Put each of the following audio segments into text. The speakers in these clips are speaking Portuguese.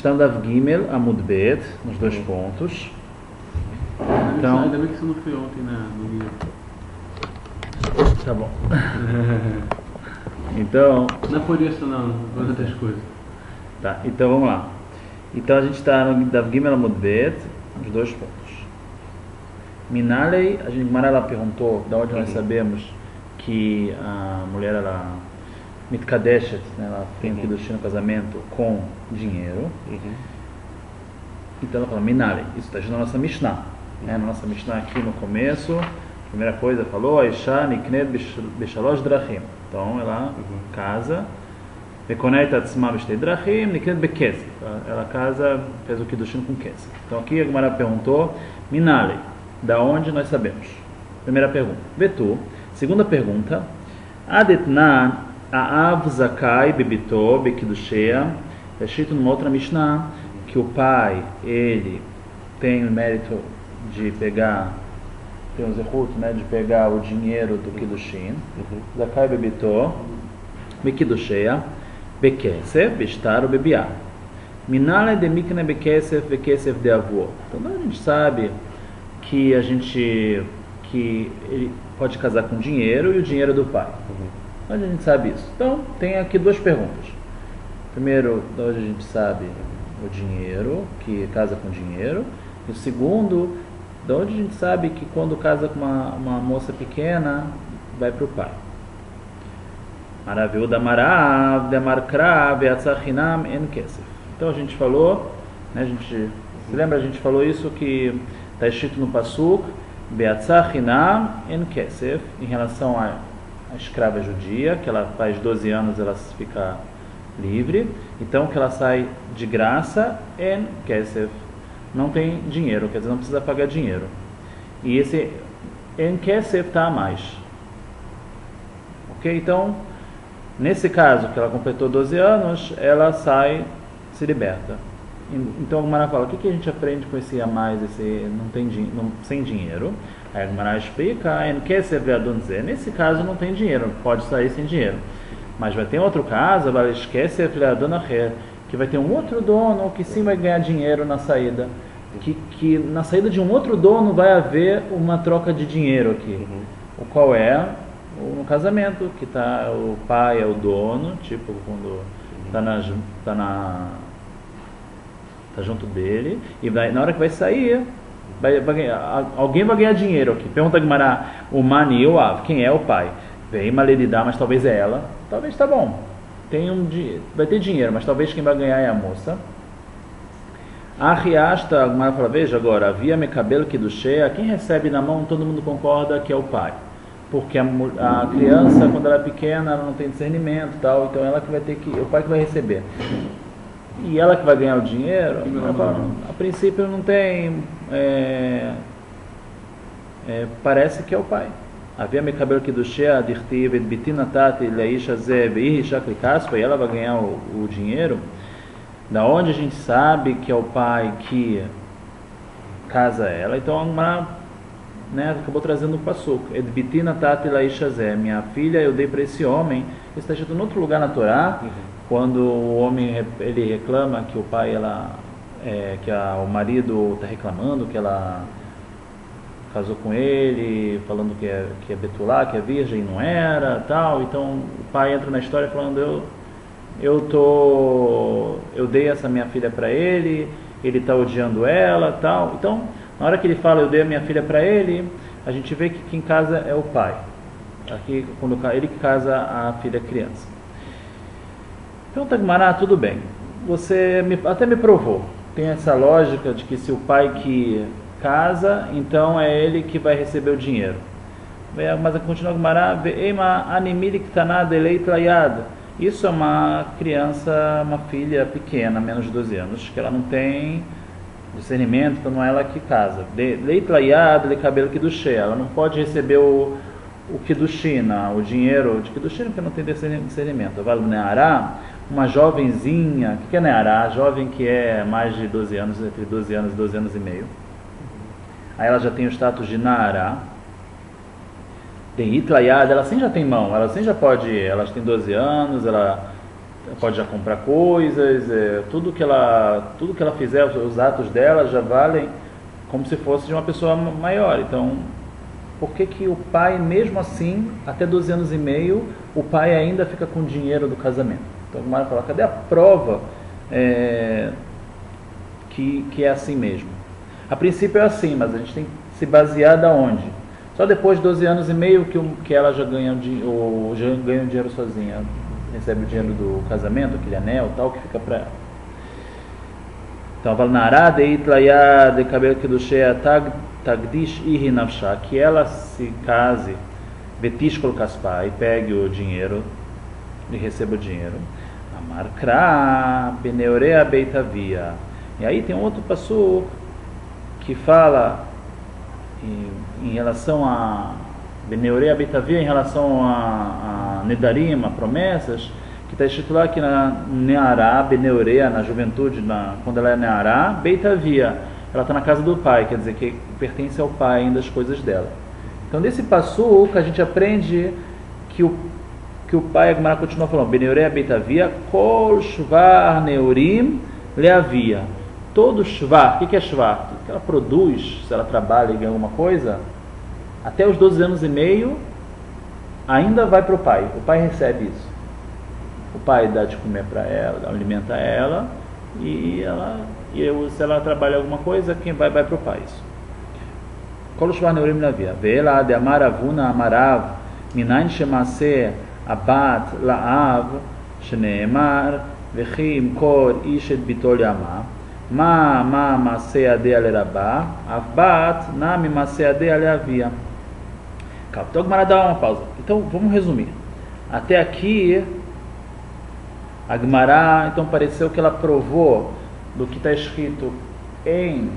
está no Dav Gimel, Amud Bet, nos dois pontos. Então, ainda bem que você não foi ontem no livro. Tá bom. Então... Não é por isso não, por outras coisas. Tá, então vamos lá. Então a gente está no Dav Gimel Amud Bet, nos dois pontos. Minalei, a gente Marala perguntou de onde nós sabemos que a mulher, ela mitkadeshet, né, ela tem que no casamento com dinheiro. Então ela fala Minalei, isso está na nossa Mishnah. Na nossa Mishnah aqui no começo, a primeira coisa falou, Aisha nikned beshalosh drachim. Então ela casa, vekonait atzma beshtei drachim, nikned bekesef. Ela casa, fez o kiddushin com kesef. Então aqui a Gemara perguntou, Minalei, da onde nós sabemos? Primeira pergunta. Vetu. Segunda pergunta, Adetnan aav zakai bebito bekiddushea. Está escrito numa outra Mishnah que o pai, ele tem o mérito de pegar, tem o zehut, né, de pegar o dinheiro do kiddushin. Zakai bebito bekiddushea bekesef beshtar bebiah. Minale de mikne bekesef bekesef de avô. Então a gente sabe que ele pode casar com dinheiro e o dinheiro do pai. A gente sabe isso. Então tem aqui duas perguntas. Primeiro, de onde a gente sabe o dinheiro, que casa com dinheiro. E o segundo, de onde a gente sabe que quando casa com uma moça pequena, vai para o pai. Maraviu da marav, da markra, beatzachinam en kesef. Então a gente falou, né, se lembra, a gente falou isso que está escrito no Pasuk, beatzachinam en kesef, em relação à escrava judia, que ela faz 12 anos, ela fica livre, então que ela sai de graça en kesef, não tem dinheiro, quer dizer, não precisa pagar dinheiro. E esse en kesef está a mais. Ok? Então, nesse caso, que ela completou 12 anos, ela sai, se liberta. Então a Gemara fala, o que a gente aprende com esse a mais, esse sem dinheiro? Aí a Gemara explica, en kesef ve'adonzeh. Nesse caso não tem dinheiro, pode sair sem dinheiro. Mas vai ter outro caso, kesef ve'adonacher, que vai ter um outro dono que sim vai ganhar dinheiro na saída. Que na saída de um outro dono vai haver uma troca de dinheiro aqui. O qual é? No casamento, que tá, o pai é o dono, tipo quando tá junto dele, e na hora que vai sair, alguém vai ganhar dinheiro aqui. Pergunta a Gemara, o mani o av, quem é o pai? Vem maledidá, mas talvez é ela. Talvez tá bom. Vai ter dinheiro, mas talvez quem vai ganhar é a moça. A riasta, a Gemara fala, veja agora, havia mekabel kiddushea, quem recebe na mão, todo mundo concorda que é o pai. Porque a criança, quando ela é pequena, ela não tem discernimento e tal, então ela que vai ter que, o pai que vai receber. E ela que vai ganhar o dinheiro, a princípio não tem, parece que é o pai. Havia mekabel kiddushea dirtiv et bitina tati leisha ze veihi shakli kaspa, e ela vai ganhar o dinheiro. Da onde a gente sabe que é o pai que casa ela? Então a Gemara, né, acabou trazendo o pasuk. Edbitina tati laisha ze, minha filha eu dei para esse homem. Isso está escrito em outro lugar na Torá, quando o homem ele reclama que o pai, o marido está reclamando que ela casou com ele, falando que é betulá, que é virgem, e não era, tal. Então o pai entra na história falando, eu dei essa minha filha para ele está odiando ela, tal. Então, na hora que ele fala, eu dei a minha filha para ele, a gente vê que quem casa é o pai. Aqui, quando ele que casa a filha criança. Então, Tagmará, tudo bem. Você até me provou. Tem essa lógica de que se o pai que casa, então é ele que vai receber o dinheiro. Mas continua a Tagmará, ve'ema animili ktaná deleit layad. Isso é uma criança, uma filha pequena, menos de 12 anos, que ela não tem discernimento, então não é ela que casa. Leit layad le cabelo kiddushé, ela não pode receber o kiddushina, o dinheiro de kiddushina, porque não tem discernimento. Vale neará, uma jovenzinha, o que é neará? Jovem que é mais de 12 anos, entre 12 anos e 12 anos e meio. Aí ela já tem o status de naará. Tem itlayad, ela sim já tem mão, ela sim já pode, ela tem 12 anos, ela pode já comprar coisas, tudo que ela fizer, os atos dela já valem como se fosse de uma pessoa maior. Então, por que o pai, mesmo assim, até 12 anos e meio, o pai ainda fica com o dinheiro do casamento? Então, o Gemara fala, cadê a prova que é assim mesmo? A princípio é assim, mas a gente tem que se basear da onde? Só depois de 12 anos e meio que ela já ganha o dinheiro sozinha, recebe o dinheiro do casamento, aquele anel tal, que fica para ela. Então, que ela se case, betishkol kaspa, e pegue o dinheiro, e receba o dinheiro. Amarkra, beneurea beitavia. E aí tem um outro passuco que fala em relação a beneurea beitavia, em relação a nedarim, a promessas, que está escrito lá que na neará, beneurea, na juventude, quando ela é neará, beitavia, ela está na casa do pai, quer dizer que pertence ao pai ainda as coisas dela. Então desse passuco a gente aprende que o pai, a Gemara continua falando, beneurea beitavia, kol shvar neurim leavia. Todo shvar, o que é shvar? Tudo que ela produz, se ela trabalha e ganha alguma coisa, até os 12 anos e meio, ainda vai para o pai recebe isso. O pai dá de comer para ela, alimenta ela, se ela trabalha alguma coisa, quem vai para o pai. Isso. Kol shvar neurim leavia. Ve'ela de amaravuna amarav, minayin shemase abat la'av, shneemar, vechim kor ishet bitol yama. Ma masea de alerabá, avbat nami masea de aleavia. Então a Gemara dá uma pausa. Então vamos resumir. Até aqui a Gemara então pareceu que ela provou do que está escrito em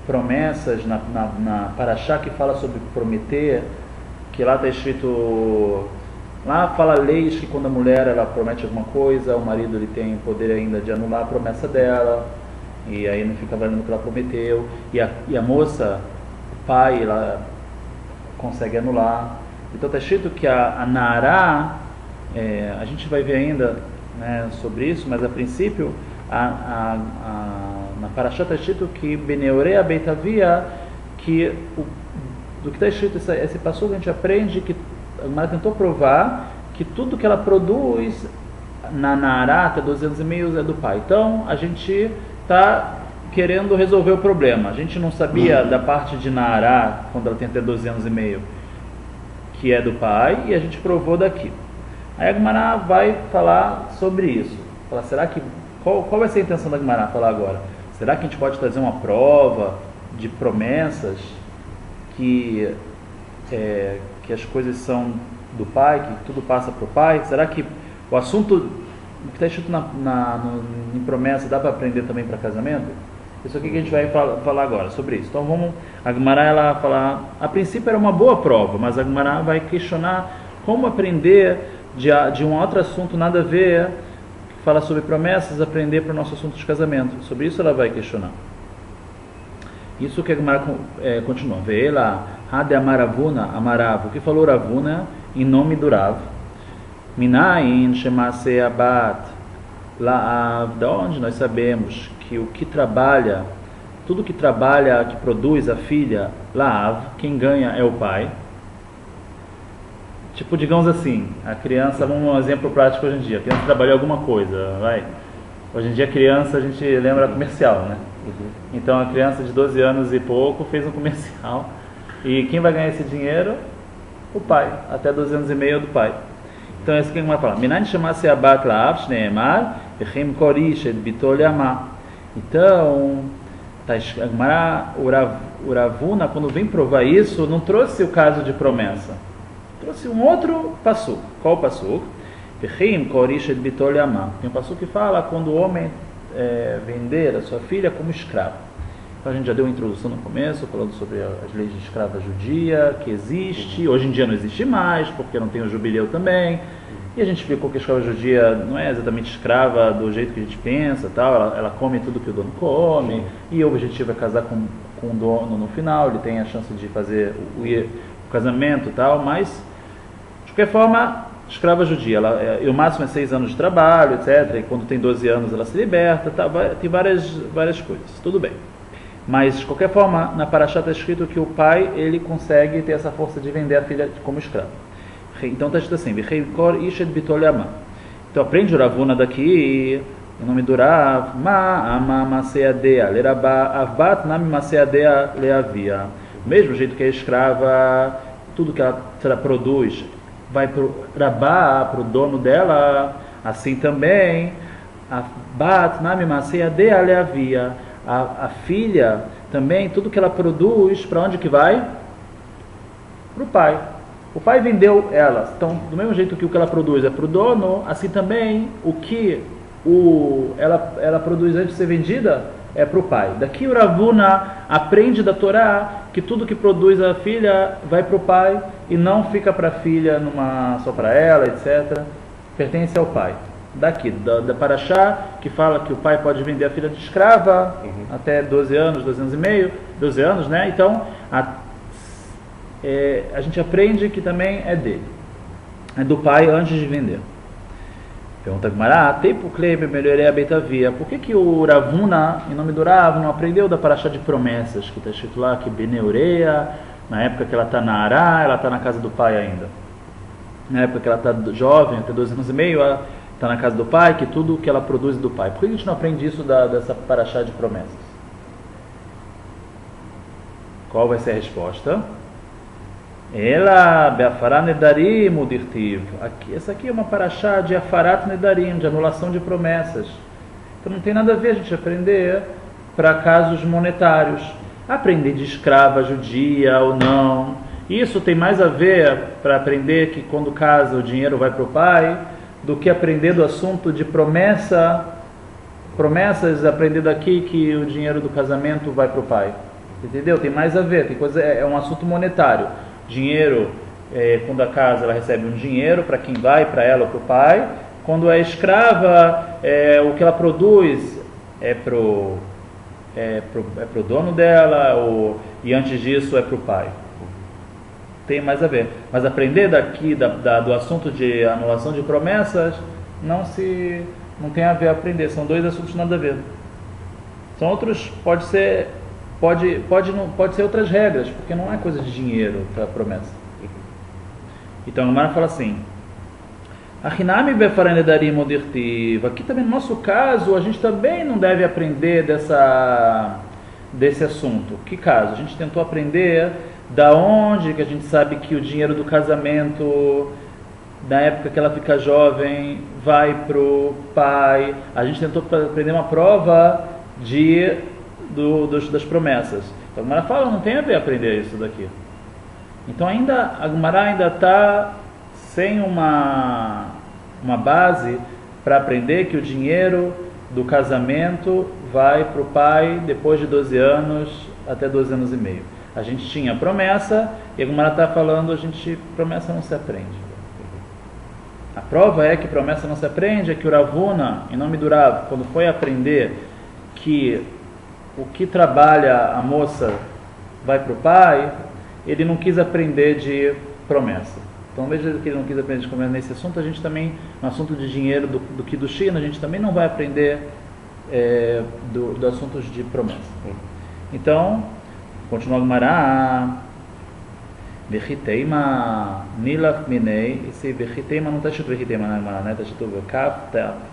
promessas na Parashá que fala sobre prometer, que lá está escrito, lá fala leis que quando a mulher ela promete alguma coisa, o marido ele tem poder ainda de anular a promessa dela. E aí não fica valendo o que ela prometeu. E a moça, o pai, ela consegue anular. Então está escrito que a Nará, a gente vai ver ainda, né, sobre isso, mas a princípio, na Parashá está escrito que Beneurea Beitavia, do que está escrito, esse passo que a gente aprende, que a Gemara tentou provar que tudo que ela produz na Nará, até 12 anos e meio, é do pai. Então a gente está querendo resolver o problema. A gente não sabia da parte de Naará, quando ela tem até 12 anos e meio, que é do pai, e a gente provou daqui. Aí a Gemara vai falar sobre isso. Falar, será que, qual vai ser a intenção da Gemara falar agora? Será que a gente pode trazer uma prova de promessas que as coisas são do pai, que tudo passa para o pai? Será que o assunto o que está escrito em promessa dá para aprender também para casamento? Isso aqui que a gente vai falar agora sobre isso. Então a Gemara ela falar, a princípio era uma boa prova, mas a Gemara vai questionar como aprender de um outro assunto nada a ver, que fala sobre promessas, aprender para o nosso assunto de casamento. Sobre isso ela vai questionar. Isso que a Gemara continua. Vê lá, Hade Amaravuna, Amarav, o que falou Ravuna em nome do Rav. Minayin shemase abat la'av, da onde nós sabemos que o que trabalha, tudo que trabalha, que produz a filha, la'av, quem ganha é o pai. Tipo, digamos assim, a criança, vamos um exemplo prático hoje em dia, a criança trabalhou alguma coisa, vai. Hoje em dia a criança, a gente lembra comercial, né? Então a criança de 12 anos e pouco fez um comercial, e quem vai ganhar esse dinheiro? O pai, até 12 anos e meio é do pai. Então é isso que a Gemara fala. Minan chama-se abat la'av shneemar vechim korish et bitol yama. Então, a Gemara, o Ravuna, quando vem provar isso, não trouxe o caso de promessa. Trouxe um outro passuco. Qual o passuco? Vechim korish et bitol yama. Tem um passuco que fala quando o homem vender a sua filha como escravo. Então a gente já deu uma introdução no começo, falando sobre as leis de escrava judia, que existe. Hoje em dia não existe mais, porque não tem o jubileu também. E a gente explicou que a escrava judia não é exatamente escrava do jeito que a gente pensa, tal. Ela come tudo que o dono come, e o objetivo é casar com o dono no final, ele tem a chance de fazer o casamento, tal. Mas, de qualquer forma, escrava judia, o máximo é 6 anos de trabalho, etc. E quando tem 12 anos ela se liberta, tá, tem várias coisas, tudo bem. Mas, de qualquer forma, na Parashá está escrito que o pai, ele consegue ter essa força de vender a filha como escrava. Então está escrito assim, então aprende o Ravuna daqui, o nome do Rav, mesmo jeito que a escrava, tudo que ela produz vai para o Rabá, para o dono dela, assim também, a filha também, tudo que ela produz, para onde que vai? Para o pai. O pai vendeu ela. Então, do mesmo jeito que o que ela produz é para o dono, assim também o que ela produz antes de ser vendida é para o pai. Daqui o Ravuna aprende da Torá que tudo que produz a filha vai para o pai e não fica para a filha só para ela, etc. Pertence ao pai. Daqui, da Parashá, que fala que o pai pode vender a filha de escrava até 12 anos, 12 anos e meio, 12 anos, né? Então, a gente aprende que também é dele. É do pai antes de vender. Pergunta Gemara, tempo Kleber melhorei a Beitavia. Por que o Ravuna, em nome do Rav, não aprendeu da Parashá de promessas, que está escrito lá que Beneureia, na época que ela está na Ará, ela está na casa do pai ainda. Na época que ela está jovem, até 12 anos e meio, ela está na casa do pai, que tudo que ela produz é do pai. Por que a gente não aprende isso dessa Parashá de promessas? Qual vai ser a resposta? Ela, Be'afarat Nedarim Udirtiv. Essa aqui é uma Parashá de Afarat Nedarim, de anulação de promessas. Então não tem nada a ver a gente aprender para casos monetários. Aprender de escrava judia ou não. Isso tem mais a ver para aprender que quando casa o dinheiro vai para o pai, do que aprender do assunto de promessas, aprender daqui que o dinheiro do casamento vai para o pai. Entendeu? Tem mais a ver, é um assunto monetário. Dinheiro, quando a casa ela recebe um dinheiro para quem vai, para ela ou para o pai. Quando é escrava, o que ela produz é pro dono dela, e antes disso é para o pai. Tem mais a ver. Mas aprender daqui do assunto de anulação de promessas não tem a ver aprender. São dois assuntos nada a ver. São outros, pode ser outras regras, porque não é coisa de dinheiro para a promessa. Então a Gemara fala assim: Achinami befaran nedarim udirtiv. Aqui também no nosso caso a gente também não deve aprender desse assunto. Que caso? A gente tentou aprender da onde que a gente sabe que o dinheiro do casamento, na época que ela fica jovem, vai pro pai. A gente tentou aprender uma prova das promessas. Então a Gemara fala, não tem a ver aprender isso daqui. Então a Gemara ainda está sem uma base para aprender que o dinheiro do casamento vai para o pai depois de 12 anos até 12 anos e meio. A gente tinha promessa e a Gemara está falando, promessa não se aprende. A prova é que promessa não se aprende, é que o Ravuna, em nome do Rav, quando foi aprender que o que trabalha a moça vai para o pai, ele não quis aprender de promessa. Então, ao mesmo que ele não quis aprender de promessa nesse assunto, a gente também, no assunto de dinheiro do Kiddushin, a gente também não vai aprender do assunto de promessa. Então, continua a Gemara, Vechiteima Nilach Minei. Esse Vechiteima não está escrito Vechiteima na Gemara, né? Está escrito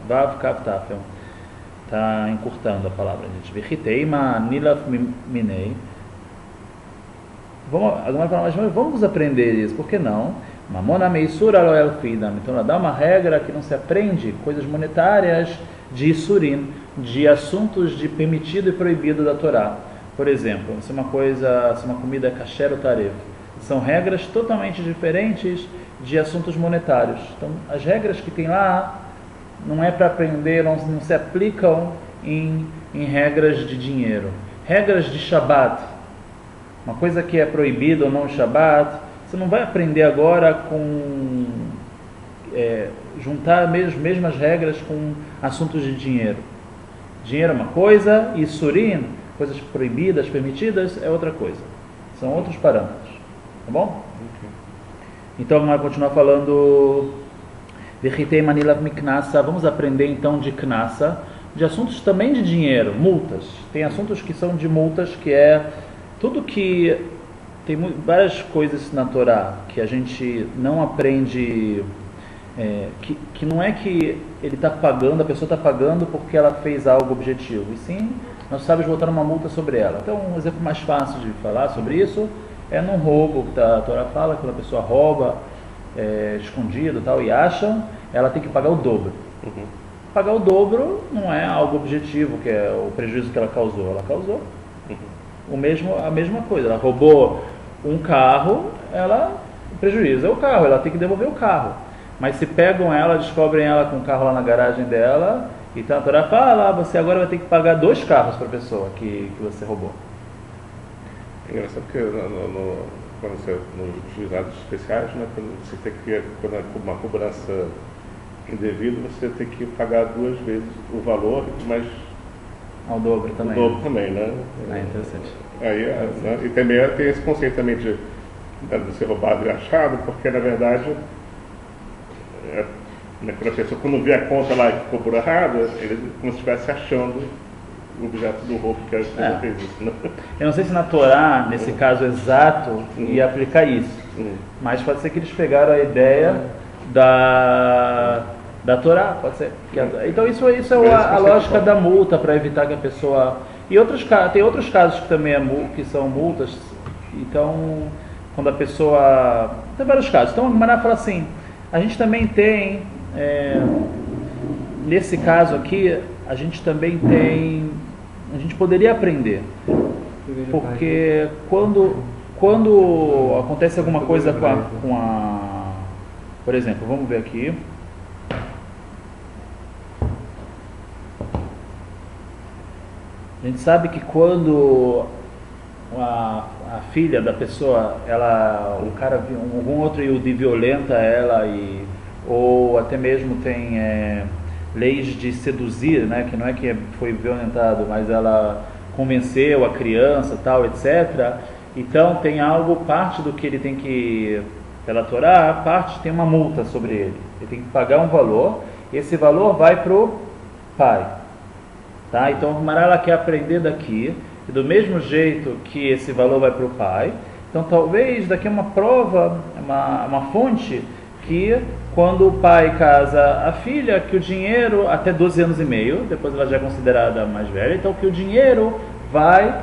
Vav Kav Taf. Está encurtando a palavra, gente. Vechiteima Nilach Minei. Vamos aprender isso, por que não? Mamona Meisura Loel Fidam. Então, ela dá uma regra que não se aprende coisas monetárias de Isurim, de assuntos de permitido e proibido da Torá. Por exemplo, se uma comida é kasher ou taref, são regras totalmente diferentes de assuntos monetários. Então, as regras que tem lá não é para aprender, não se aplicam em regras de dinheiro. Regras de Shabbat, uma coisa que é proibida ou não Shabbat, você não vai aprender agora com juntar as mesmas regras com assuntos de dinheiro. Dinheiro é uma coisa e Surim, coisas proibidas, permitidas, é outra coisa. São outros parâmetros. Tá bom? Okay. Então vamos continuar falando Vechitei manilav miknasa. Vamos aprender então de knasa, de assuntos também de dinheiro, multas. Tem assuntos que são de multas, que é tudo que... Tem várias coisas na Torá que a gente não aprende, que não é que ele está pagando, a pessoa está pagando porque ela fez algo objetivo, e sim, nós sabemos botar uma multa sobre ela. Então, um exemplo mais fácil de falar sobre isso é num roubo, que a Torá fala, quando a pessoa rouba, escondido e tal, e acham, ela tem que pagar o dobro. Uhum. Pagar o dobro não é algo objetivo, que é o prejuízo que ela causou. Ela causou a mesma coisa. Ela roubou um carro, o prejuízo é o carro, ela tem que devolver o carro. Mas se pegam ela, descobrem ela com o carro lá na garagem dela, e então a Torá fala, você agora vai ter que pagar 2 carros para a pessoa que você roubou. É engraçado porque quando você, nos juizados especiais, né, quando você tem que, quando é uma cobrança indevida, você tem que pagar 2 vezes o valor, mas ao dobro também. O dobro também, né? É interessante. Aí, né, e também tem esse conceito também de ser roubado e achado, porque na verdade, quando a pessoa, quando vê a conta lá que cobrou errado, ele como se estivesse achando o objeto do roubo que a pessoa fez isso, né? Eu não sei se na Torá, nesse caso exato, ia aplicar isso, mas pode ser que eles pegaram a ideia da Torá, pode ser. Então isso é a lógica da multa, para evitar que a pessoa... E tem outros casos que também que são multas. Então, quando a pessoa... Tem vários casos. Então, a Gemara fala assim, a gente também tem, nesse caso aqui, a gente também tem... A gente poderia aprender. Porque quando acontece alguma coisa com a... Por exemplo, vamos ver aqui. A gente sabe que quando a filha da pessoa, o cara, algum outro Yehudi violenta ela, ou até mesmo tem leis de seduzir, né, que não é que foi violentado, mas ela convenceu a criança, tal, etc. Então tem parte do que ele tem que, pela Torá, parte tem uma multa sobre ele. Ele tem que pagar um valor, e esse valor vai para o pai. Tá? Então a Gemara ela quer aprender daqui, e do mesmo jeito que esse valor vai para o pai, então talvez daqui uma prova, uma fonte, que quando o pai casa a filha, que o dinheiro, até 12 anos e meio, depois ela já é considerada mais velha, então que o dinheiro vai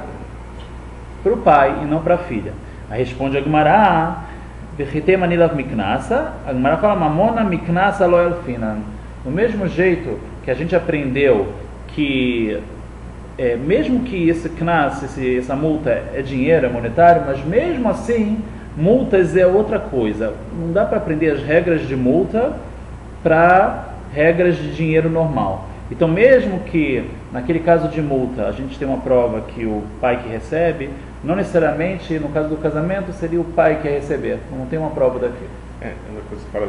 para o pai e não para a filha. Aí responde a Gemara, Vechitei manilav miknasa, a Gemara fala, mamona miknasa lo elfinan. Do mesmo jeito que a gente aprendeu que mesmo que esse knas, essa multa é dinheiro, é monetário, mas mesmo assim, multas é outra coisa. Não dá para aprender as regras de multa para regras de dinheiro normal. Então, mesmo que naquele caso de multa a gente tem uma prova que o pai que recebe, não necessariamente no caso do casamento seria o pai que ia receber. Não tem uma prova daquilo. Uma coisa que você fala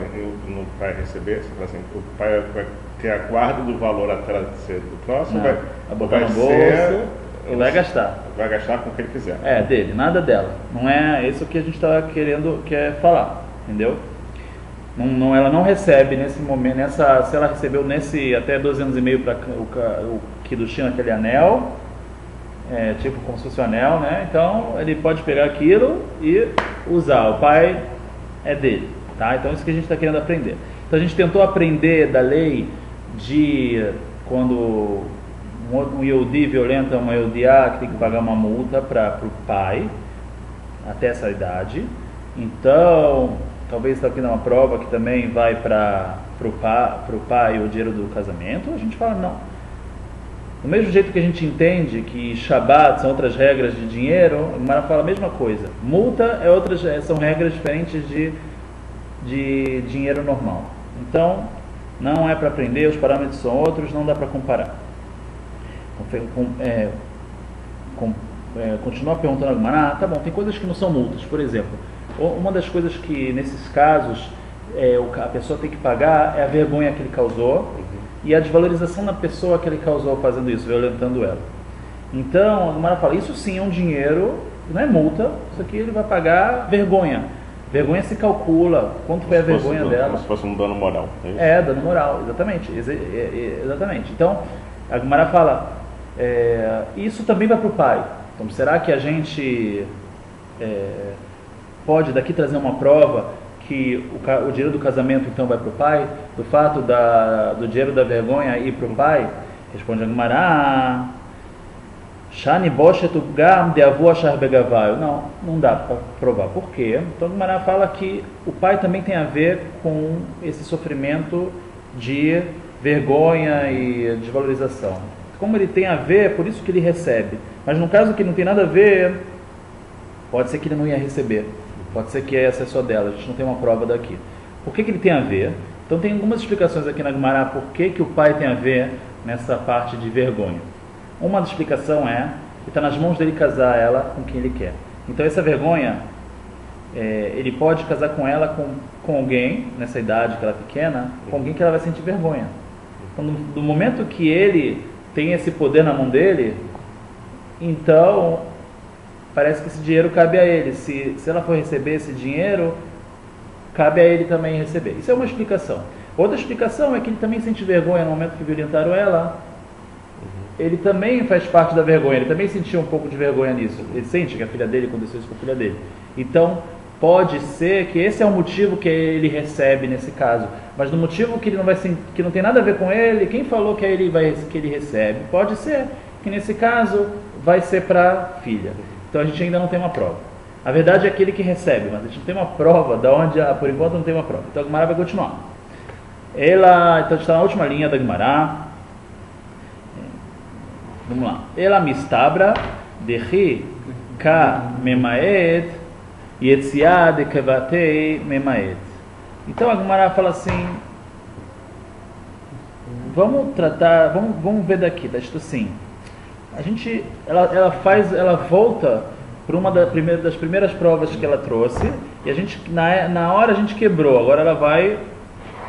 no pai receber, você fala assim, o pai vai ter a guarda do valor até do próximo, vai botar no bolso e vai gastar. Vai gastar com o que ele quiser. Dele, nada dela. Não é isso que a gente está quer falar, entendeu? Não, ela não recebe nesse momento, se ela recebeu até 12 anos e meio para o Kiddushin, aquele anel, tipo como se fosse um anel, né? Então ele pode pegar aquilo e usar. O pai é dele. Tá? Então isso que a gente está querendo aprender. Então a gente tentou aprender da lei de quando um Yehudi violenta uma Yehudiá, que tem que pagar uma multa para o pai até essa idade. Então talvez está aqui numa prova que também vai para o pai o dinheiro do casamento. A gente fala não. Do mesmo jeito que a gente entende que Shabbat são outras regras de dinheiro, o Gemara fala a mesma coisa. Multa são regras diferentes de dinheiro normal. Então, não é para aprender, os parâmetros são outros, não dá para comparar. Continua perguntando a Gemara, tá bom, tem coisas que não são multas. Por exemplo, uma das coisas que nesses casos a pessoa tem que pagar é a vergonha que ele causou e a desvalorização da pessoa que ele causou fazendo isso, violentando ela. Então, a Gemara fala, isso sim é um dinheiro, não é multa, isso aqui ele vai pagar vergonha. Vergonha se calcula, quanto foi a vergonha dela. Como se fosse um dano moral. Dano moral, exatamente. Exatamente. Então, a Gemara fala, isso também vai para o pai. Então, será que a gente pode daqui trazer uma prova que o dinheiro do casamento então vai para o pai? Do fato do dinheiro da vergonha ir para o pai? Responde a Gemara, Shani Boshet Gam de Avu Ashar Begavaio. Não dá para provar. Por quê? Então a Gemara fala que o pai também tem a ver com esse sofrimento de vergonha e desvalorização. Como ele tem a ver, é por isso que ele recebe. Mas no caso que não tem nada a ver, pode ser que ele não ia receber. Pode ser que essa é só dela. A gente não tem uma prova daqui. Por que ele tem a ver? Então tem algumas explicações aqui na Gemara por que o pai tem a ver nessa parte de vergonha. Uma explicação é que está nas mãos dele casar ela com quem ele quer. Então essa vergonha, ele pode casar com ela com alguém, nessa idade que ela é pequena, com alguém que ela vai sentir vergonha. Então no momento que ele tem esse poder na mão dele, então parece que esse dinheiro cabe a ele. Se ela for receber esse dinheiro, cabe a ele também receber. Isso é uma explicação. Outra explicação é que ele também sente vergonha no momento que violentaram ela. Ele também faz parte da vergonha, ele também sentiu um pouco de vergonha nisso. Ele sente que a filha dele aconteceu isso com a filha dele. Então, pode ser que esse é o motivo que ele recebe nesse caso. Mas no motivo que ele não vai que não tem nada a ver com ele, quem falou que ele recebe? Pode ser que nesse caso vai ser para a filha. Então a gente ainda não tem uma prova. A verdade é aquele que recebe, mas a gente não tem uma prova da onde, por enquanto não tem uma prova. Então a Gemara vai continuar. Então a gente está na última linha da Gemara. Vamos lá. Ela mistabra dehi ka memaed yetzia de kevatei memaed. Então a Gemara fala assim, vamos ver daqui, está escrito assim. Ela volta para uma das primeiras provas que ela trouxe e a gente na hora a gente quebrou. Agora ela vai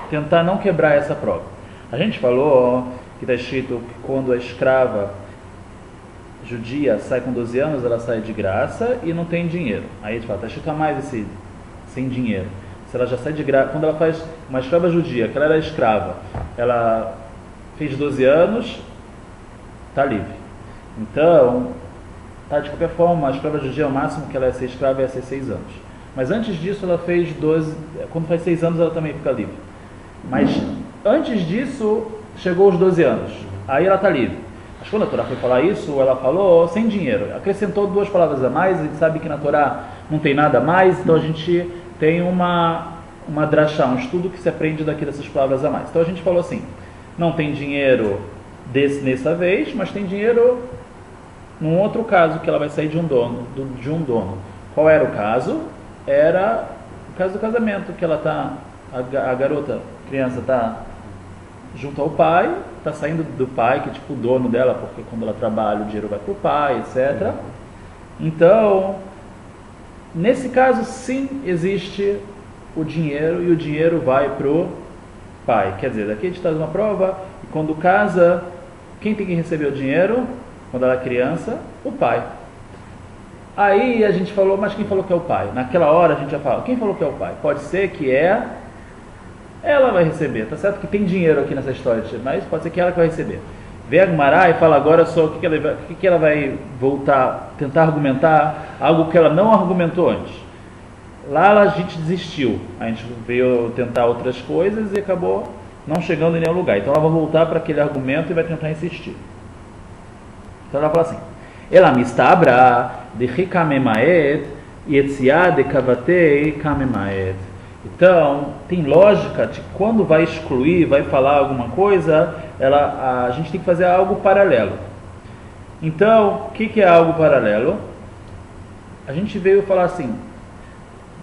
tentar não quebrar essa prova. A gente falou que está escrito que quando a escrava judia sai com 12 anos, ela sai de graça e não tem dinheiro. Aí a gente fala, está escrito a mais esse sem dinheiro. Se ela já sai de graça, quando ela faz uma escrava judia, que ela era escrava, ela fez 12 anos, está livre. Então, de qualquer forma, a escrava judia, o máximo que ela ia ser escrava ia ser 6 anos. Mas antes disso, ela fez 12, quando faz 6 anos, ela também fica livre. Mas antes disso, chegou os 12 anos, aí ela está livre. Mas quando a Torá foi falar isso, ela falou sem dinheiro, acrescentou 2 palavras a mais. A gente sabe que na Torá não tem nada a mais, então a gente tem uma drachá, um estudo que se aprende daqui dessas palavras a mais. Então a gente falou assim, não tem dinheiro nessa vez, mas tem dinheiro num outro caso, que ela vai sair de um dono. Qual era o caso? Era o caso do casamento, que ela a garota, a criança está junto ao pai, está saindo do pai, que é tipo o dono dela, porque quando ela trabalha o dinheiro vai para o pai, etc. Então, nesse caso sim existe o dinheiro e o dinheiro vai para o pai. Quer dizer, daqui a gente traz uma prova, e quando casa, quem tem que receber o dinheiro? Quando ela é criança, o pai. Aí a gente falou, mas quem falou que é o pai? Naquela hora a gente já fala, quem falou que é o pai? Pode ser que ela vai receber, tá certo que tem dinheiro aqui nessa história, mas pode ser que ela que vai receber. Vê a Gemara e fala agora só o que ela vai voltar, tentar argumentar algo que ela não argumentou antes. Lá a gente desistiu, a gente veio tentar outras coisas e acabou não chegando em nenhum lugar. Então ela vai voltar para aquele argumento e vai tentar insistir. Então ela fala assim, ela mistabra de rikamemaed yetzia de kavatei kamemaed. Então, tem lógica de quando vai excluir, vai falar alguma coisa, a gente tem que fazer algo paralelo. Então, o que é algo paralelo? A gente veio falar assim,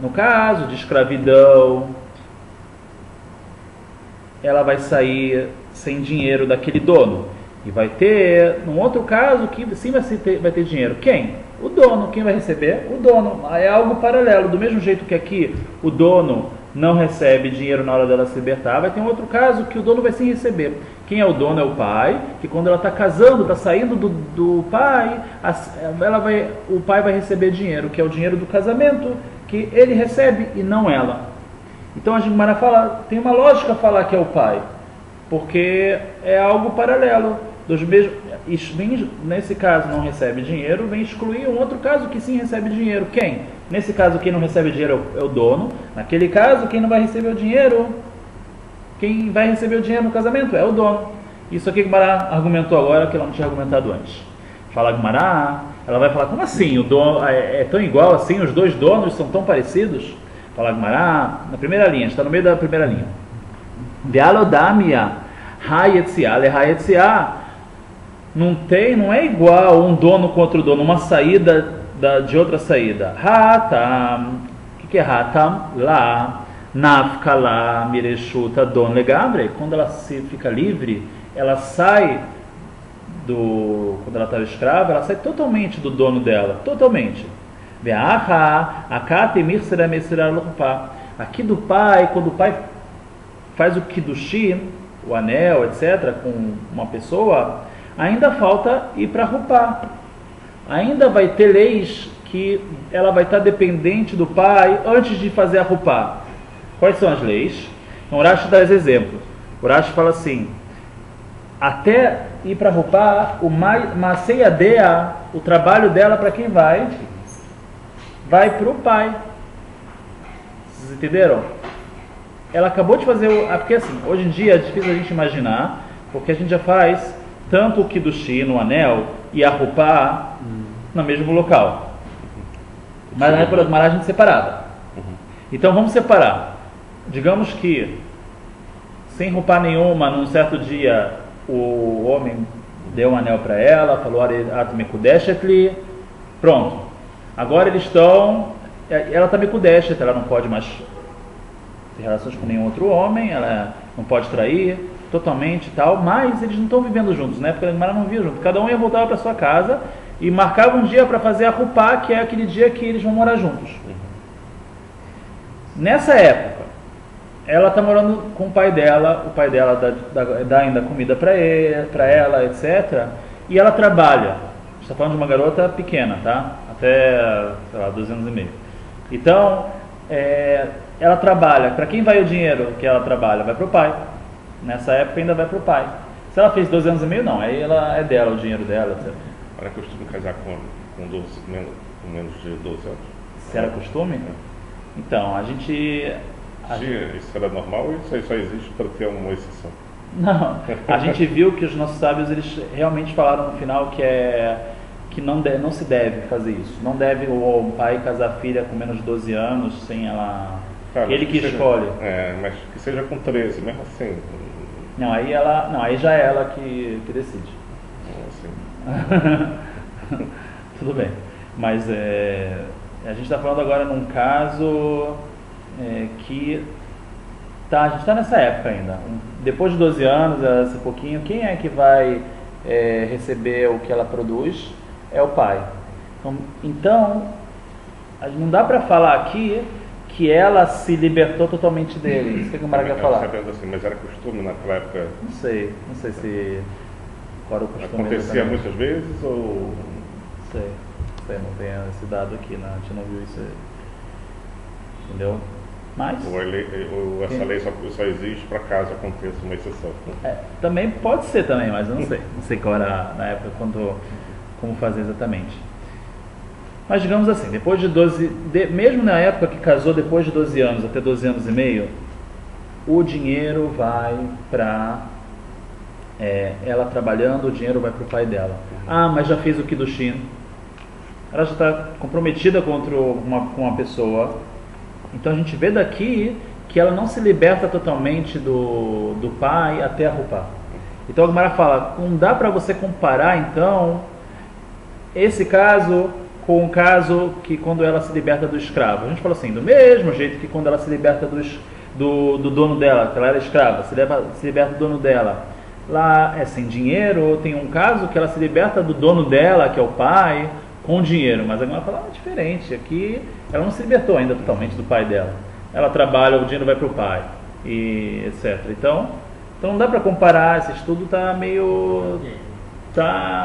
no caso de escravidão, ela vai sair sem dinheiro daquele dono. E vai ter, num outro caso, que sim vai ter dinheiro. Quem? O dono. Quem vai receber? O dono. É algo paralelo. Do mesmo jeito que aqui o dono não recebe dinheiro na hora dela se libertar, vai ter um outro caso que o dono vai sim receber. Quem é o dono? É o pai, que quando ela está casando, está saindo do pai, o pai vai receber dinheiro, que é o dinheiro do casamento, que ele recebe e não ela. Então a Gemara fala, tem uma lógica falar que é o pai, porque é algo paralelo. Dos mesmos, nesse caso não recebe dinheiro, vem excluir um outro caso que sim recebe dinheiro. Quem? Nesse caso quem não recebe dinheiro é o dono. Naquele caso quem não vai receber o dinheiro, quem vai receber o dinheiro no casamento é o dono. Isso aqui que Gemara argumentou agora que ela não tinha argumentado antes. Fala Gemara, ela vai falar, como assim? O dono é tão igual assim? Os dois donos são tão parecidos? Fala Gemara, na primeira linha, está no meio da primeira linha. Ve'alodamia ha'yetziah le'ha'yetziah. Não é igual um dono contra o dono, uma saída de outra saída. Hatam, o que é hatam? Lá, nafka lá, mireshuta don legabre. Quando ela fica livre, ela sai quando ela estava escrava, ela sai totalmente do dono dela, totalmente. Aqui do pai, quando o pai faz o kiddushim, o anel, etc., com uma pessoa, ainda falta ir para Rupá. Ainda vai ter leis que ela vai estar dependente do pai antes de fazer a Rupá. Quais são as leis? Então o Rashi dá exemplos. O Rashi fala assim, até ir para Rupá, o Maseiadea, o trabalho dela para quem vai? Vai para o pai. Vocês entenderam? Ela acabou de fazer porque assim, hoje em dia é difícil a gente imaginar, porque a gente já faz tanto o Kiddushim no anel e a Rupá no mesmo local. Mas na época da Gemara a gente separava. Então vamos separar. Digamos que sem Rupá nenhuma, num certo dia, o homem deu um anel para ela, falou At Mekudeshet li, pronto. Agora eles estão, ela está Mekudeshet, ela não pode mais ter relações com nenhum outro homem, ela não pode trair totalmente e tal, mas eles não estão vivendo juntos, né? Porque a Gemara não vivia junto. Cada um ia voltar para sua casa e marcava um dia para fazer a Rupá, que é aquele dia que eles vão morar juntos. Nessa época, ela está morando com o pai dela dá ainda comida para ela, etc. E ela trabalha. A gente está falando de uma garota pequena, tá? Até, sei lá, 2 anos e meio. Então, ela trabalha. Para quem vai o dinheiro que ela trabalha? Vai para o pai. Nessa época ainda vai para o pai. Se ela fez 12 anos e meio, não. Aí ela é dela, o dinheiro dela, etc. Era costume casar com menos de 12 anos? Se era costume? Então, a gente... Isso era normal ou isso aí só existe para ter uma exceção? Não, a gente viu que os nossos sábios, eles realmente falaram no final que não se deve fazer isso. Não deve o pai casar a filha com menos de 12 anos sem ela... Cara, ele que escolhe. Mas que seja com 13, mesmo assim. Não, aí já é ela que decide. Assim. Tudo bem. Mas a gente está falando agora num caso que a gente está nessa época ainda. Depois de 12 anos, esse pouquinho, quem é que vai receber o que ela produz? É o pai. Então não dá para falar aqui que ela se libertou totalmente dele. Isso que a Gemara quer falar. Assim, mas era costume naquela época? Não sei se... Qual era o costume? Acontecia muitas vezes ou... Sei, não tem esse dado aqui, né? A gente não viu isso aí. Entendeu? Mas... Ou essa lei só existe para caso aconteça uma exceção. Também pode ser também, mas eu não sei. Não sei qual era na época, como fazer exatamente. Mas digamos assim, depois de 12... mesmo na época que casou, depois de 12 anos, até 12 anos e meio, o dinheiro vai para... ela trabalhando, o dinheiro vai para o pai dela. Mas já fez o Kiddushim. Ela já está comprometida com uma pessoa. Então a gente vê daqui que ela não se liberta totalmente do pai até a Rupá. Então a Gemara fala, não dá para você comparar então esse caso com o caso que quando ela se liberta do escravo. A gente fala assim, do mesmo jeito que quando ela se liberta do dono dela, que ela era escrava, se liberta do dono dela, lá é sem dinheiro. Tem um caso que ela se liberta do dono dela, que é o pai, com dinheiro, mas a Gemara fala diferente. Aqui ela não se libertou ainda totalmente do pai dela. Ela trabalha, o dinheiro vai para o pai, e etc. Então não dá para comparar. Esse estudo está meio...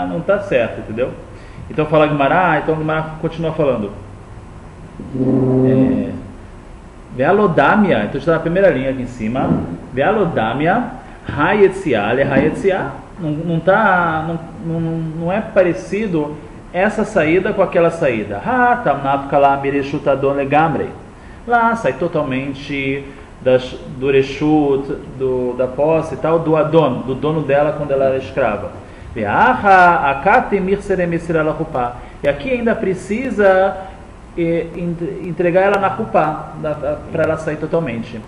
não está certo, entendeu? Então fala Gemara, então a Gemara continua falando. Ve'alodamia, então está na primeira linha aqui em cima. Ve'alodamia, ha'yetziah le'ha'yetziah. Não é parecido essa saída com aquela saída. Lá sai totalmente do reshut, da posse e tal, do adon, do dono dela quando ela era escrava. E aqui ainda precisa entregar ela na Rupá, para ela sair totalmente.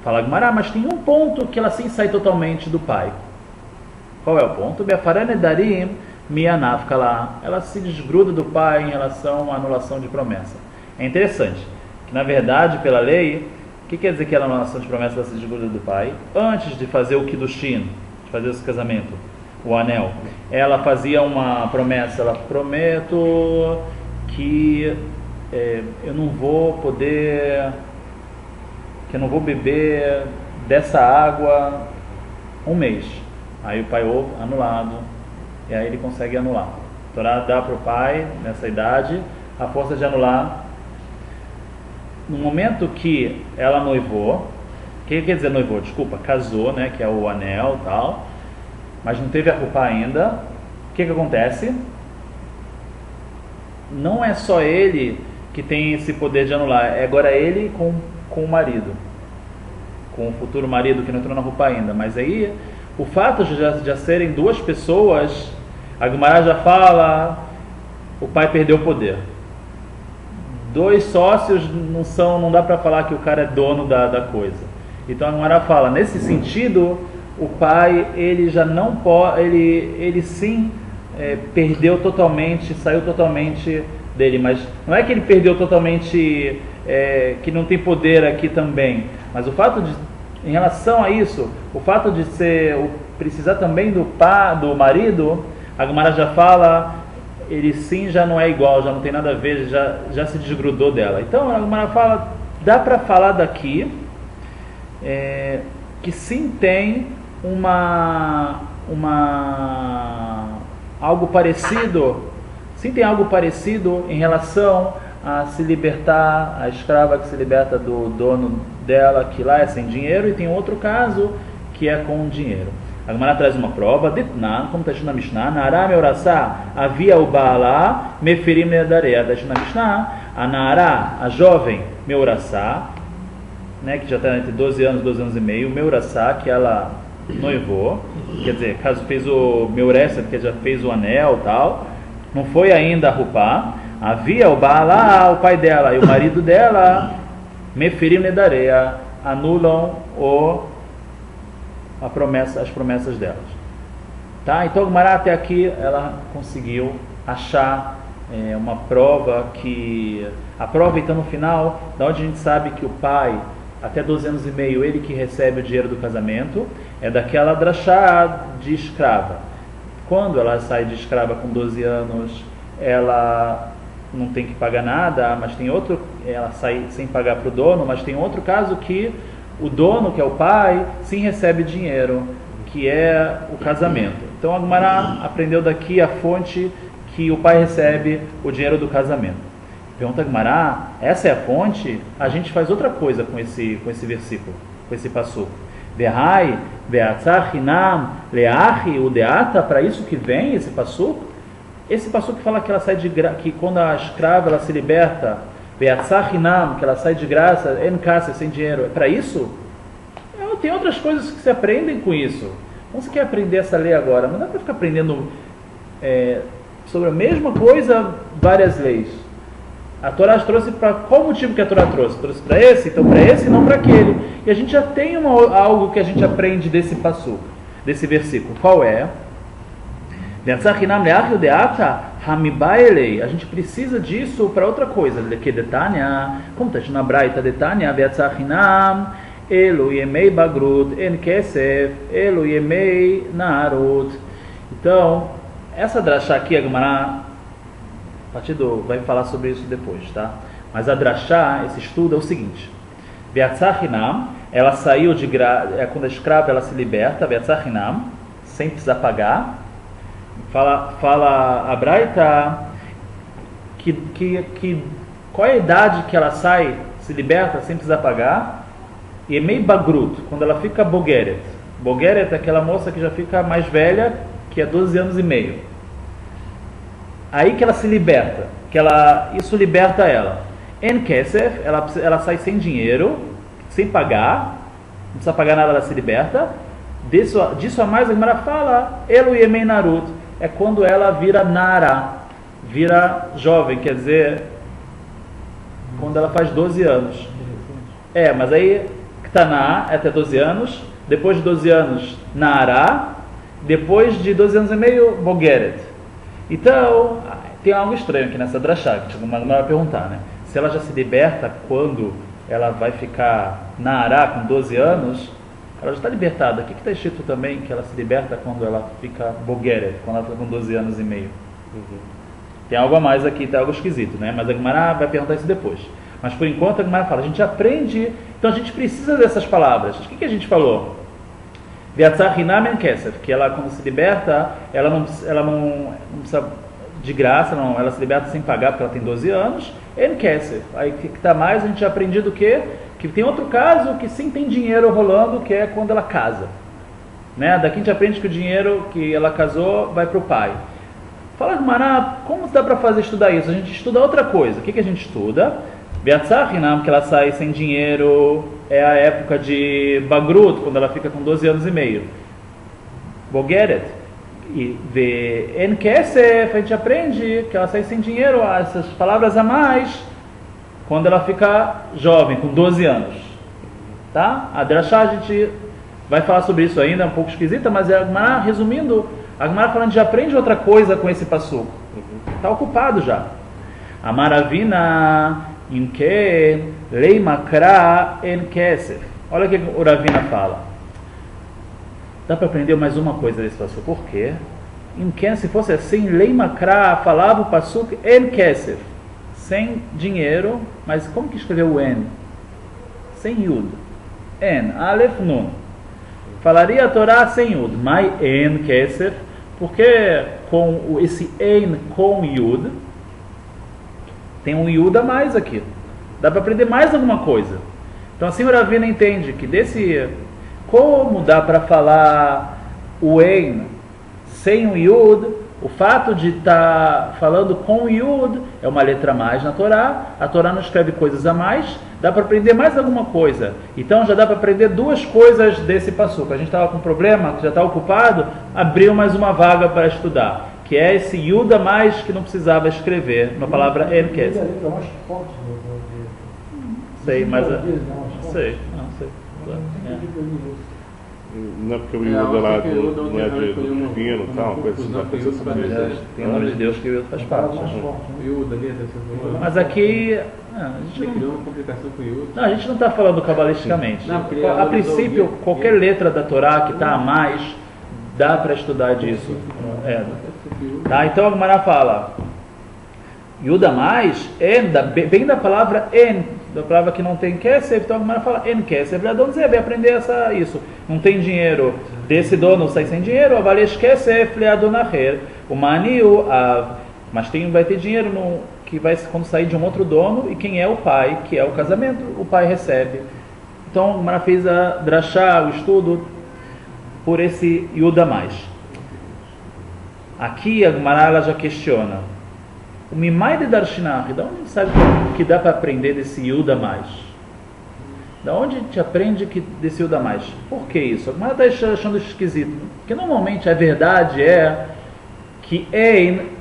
Fala Gumará, mas tem um ponto que ela sim sai totalmente do pai. Qual é o ponto? Ela se desgruda do pai em relação à anulação de promessa. É interessante que, na verdade, pela lei, o que quer dizer que a anulação de promessa ela se desgruda do pai? Antes de fazer o Kiddushin, de fazer esse casamento, o anel, ela fazia uma promessa. Ela: prometo que eu não vou beber dessa água um mês. Aí o pai ouve, anulado, e aí ele consegue anular. A Torá dá para o pai, nessa idade, a força de anular. No momento que ela noivou, o que quer dizer noivou? Desculpa, casou, né, que é o anel e tal, mas não teve a roupa ainda. O que acontece? Não é só ele que tem esse poder de anular, é agora ele com o marido, com o futuro marido que não entrou na roupa ainda. Mas aí, o fato de já serem duas pessoas, a Gumará já fala, o pai perdeu o poder. Dois sócios não dá para falar que o cara é dono da coisa. Então a Gumará fala, nesse sentido, o pai, ele já não pode, ele sim perdeu totalmente, saiu totalmente dele, mas não é que ele perdeu totalmente, que não tem poder aqui também, mas o fato de, em relação a isso, o fato de precisar também do marido, a Gumará já fala, ele sim já não é igual, já não tem nada a ver, já se desgrudou dela. Então a Gumará fala, dá para falar daqui que sim tem algo parecido, em relação a se libertar, a escrava que se liberta do dono dela, que lá é sem dinheiro, e tem outro caso que é com dinheiro. A Gemara traz uma prova, Ditnan, como está escrito na Mishnah, Nara meurassá, havia o Baalá, meferim nedareia. Está escrito na Mishnah, a Nara, a jovem meurassá, né, que já está entre 12 anos e meio, meurassá, que ela noivou, quer dizer, caso fez o meuressa, que já fez o anel e tal, não foi ainda a Rupá, havia o Baalá, o pai dela e o marido dela, meferim nedareia, anulam as promessas delas. Tá? Então, a Gemara até aqui, ela conseguiu achar uma prova que... A prova, então, no final, da onde a gente sabe que o pai, até 12 anos e meio, ele que recebe o dinheiro do casamento, é daquela drachá de escrava. Quando ela sai de escrava com 12 anos, ela não tem que pagar nada, mas tem outro... Ela sai sem pagar para o dono, mas tem outro caso que o dono, que é o pai, sim recebe dinheiro, que é o casamento. Então a Gemara aprendeu daqui a fonte que o pai recebe o dinheiro do casamento. Pergunta a Gemara, essa é a fonte? A gente faz outra coisa com esse versículo, com esse passuco. Verrai, ve'atzah hinam, leachi, udeata, para isso que vem esse passuco? Esse passuco que fala que ela sai que quando a escrava ela se liberta, ve'atzah hinam, que ela sai de graça, en casa, sem dinheiro, é para isso? Tem outras coisas que se aprendem com isso. Então você quer aprender essa lei agora, não dá para ficar aprendendo sobre a mesma coisa várias leis. A Torá trouxe para qual motivo que a Torá trouxe? Trouxe para esse, então para esse e não para aquele. E a gente já tem algo que a gente aprende desse passuco, desse versículo. Qual é? A gente precisa disso para outra coisa. Como está na Braita, Detania, Elo yemei bagrut en kesef, elo yemei narut. Então, essa drachá aqui, a Gemara, vai falar sobre isso depois, tá? Mas a drachá, esse estudo é o seguinte: Beatzah-hinam, ela saiu de graça, quando a escrava ela se liberta, Beatzah-hinam, sem precisar pagar. Fala a Braita que Qual é a idade que ela sai, se liberta sem precisar pagar? E meio bagrut, quando ela fica bogeret. Bogeret é aquela moça que já fica mais velha, que é 12 anos e meio. Aí que ela se liberta, isso liberta ela. En kesef, ela sai sem dinheiro, sem pagar, não precisa pagar nada, ela se liberta. Disso a mais, a Gemara fala, Elu Yemei Narut, é quando ela vira Nara, vira jovem, quer dizer, quando ela faz 12 anos. Mas aí, Ktaná é até 12 anos, depois de 12 anos, Nara, depois de 12 anos e meio, Bogeret. Então, tem algo estranho aqui nessa drachá, que a Gemara vai perguntar, né? Se ela já se liberta quando ela vai ficar Nara com 12 anos, ela já está libertada. Aqui que está escrito também que ela se liberta quando ela fica Bogeret, quando ela fica com 12 anos e meio. Tem algo a mais aqui, tem algo esquisito, né? Mas a Gemara vai perguntar isso depois. Mas por enquanto a Gemara fala, a gente aprende, então a gente precisa dessas palavras. O que a gente falou? V'yatzar hinam en kesef, que ela quando se liberta, ela não precisa de graça, não, ela se liberta sem pagar porque ela tem 12 anos. En kesef. Aí que está mais, a gente aprendeu do quê? Que tem outro caso que sim tem dinheiro rolando, que é quando ela casa. Né? Daqui a gente aprende que o dinheiro que ela casou vai para o pai. Fala, Gemara, como dá para estudar isso? A gente estuda outra coisa. O que a gente estuda? V'yatzar hinam, que ela sai sem dinheiro, é a época de Bagrut, quando ela fica com 12 anos e meio. Bogeret. E En kesef, a gente aprende que ela sai sem dinheiro, essas palavras a mais, quando ela fica jovem, com 12 anos. Tá? A drachá, a gente vai falar sobre isso ainda, é um pouco esquisita, mas a Gemara, resumindo, a Gemara falando, já aprende outra coisa com esse passuco. Está ocupado já. A Maravina, Inke, Leimakra, En kesef. Olha o que o Ravina fala. Dá para aprender mais uma coisa desse passuco. Por quê? Inken, se fosse assim, Leimakra falava o passuco En kesef. Sem dinheiro, mas como que escreveu o En? Sem Yud. En, Aleph, Nun. Falaria a Torá sem Yud. Mai En kesef. Porque com esse En com Yud, tem um Yud a mais aqui. Dá para aprender mais alguma coisa. Então assim o Ravina entende que como dá para falar o En sem o Yud, o fato de estar falando com o Yud é uma letra a mais na Torá. A Torá não escreve coisas a mais, dá para aprender mais alguma coisa. Então já dá para aprender duas coisas desse passuco. A gente estava com um problema, já está ocupado, abriu mais uma vaga para estudar, que é esse Yud a mais que não precisava escrever, na palavra En kesef. Sei, mas sei. Não é porque o Yuda lá não é de divino e tal, uma coisa assim, tem o nome de Deus que o Yuda faz parte. Mas aqui a gente não está falando cabalisticamente. A princípio, qualquer letra da Torá que está a mais, dá para estudar disso. Tá? Então a Gemara fala Yuda mais, bem da palavra En, da palavra que não tem kesef, então a Gemara fala En kesef, vai aprender isso. Não tem dinheiro, desse dono sai sem dinheiro, avalesh kesef leadonacher, o maniu, mas vai ter dinheiro que vai quando sair de um outro dono, e quem é o pai, que é o casamento, o pai recebe. Então a Gemara fez a drachá, o estudo, por esse Yuda mais. Aqui a Gemara ela já questiona. O Mimai de Darshinach, da onde a gente sabe que dá para aprender desse Yuda mais? Da onde a gente aprende desse Yuda mais? Por que isso? A Gemara está achando esquisito. Porque normalmente a verdade é que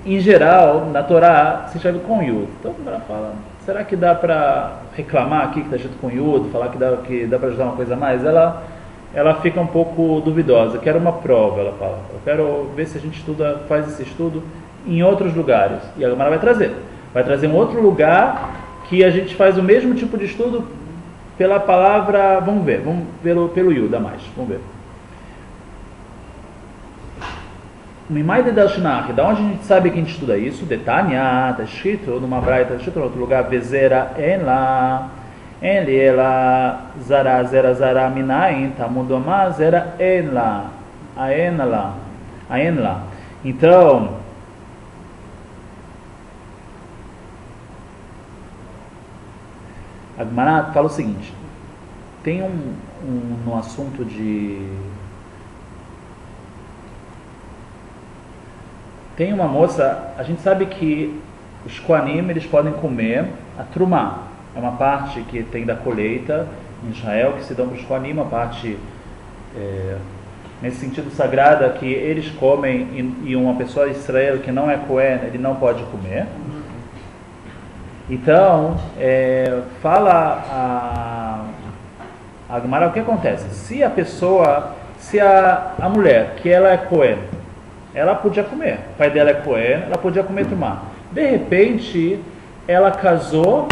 em geral, na Torá, se escreve com Yud. Então a Gemara fala, será que dá para reclamar aqui que está escrito com Yud, falar que dá para ajudar uma coisa a mais? Ela fica um pouco duvidosa, quero uma prova, ela fala. Eu quero ver se a gente faz esse estudo em outros lugares. E a Gemara vai trazer um outro lugar que a gente faz o mesmo tipo de estudo pela palavra, vamos ver pelo Yuda mais, vamos ver. Mimai de Dalshinach, da onde a gente sabe que a gente estuda isso? De Tanya, está escrito numa braita, está escrito em outro lugar, Vezera en ela zara zera zara minain tamudoma zera en la então A Gemara fala o seguinte, tem no assunto tem uma moça, a gente sabe que os Kohanim, eles podem comer a trumá, é uma parte que tem da colheita em Israel, que se dão para os Kohanim, uma parte nesse sentido sagrada, que eles comem e uma pessoa de Israel que não é Kohen, ele não pode comer. Então, fala a Gemara o que acontece. Se a mulher, que ela é Kohen, ela podia comer, o pai dela é Kohen, ela podia comer trumá. De repente, ela casou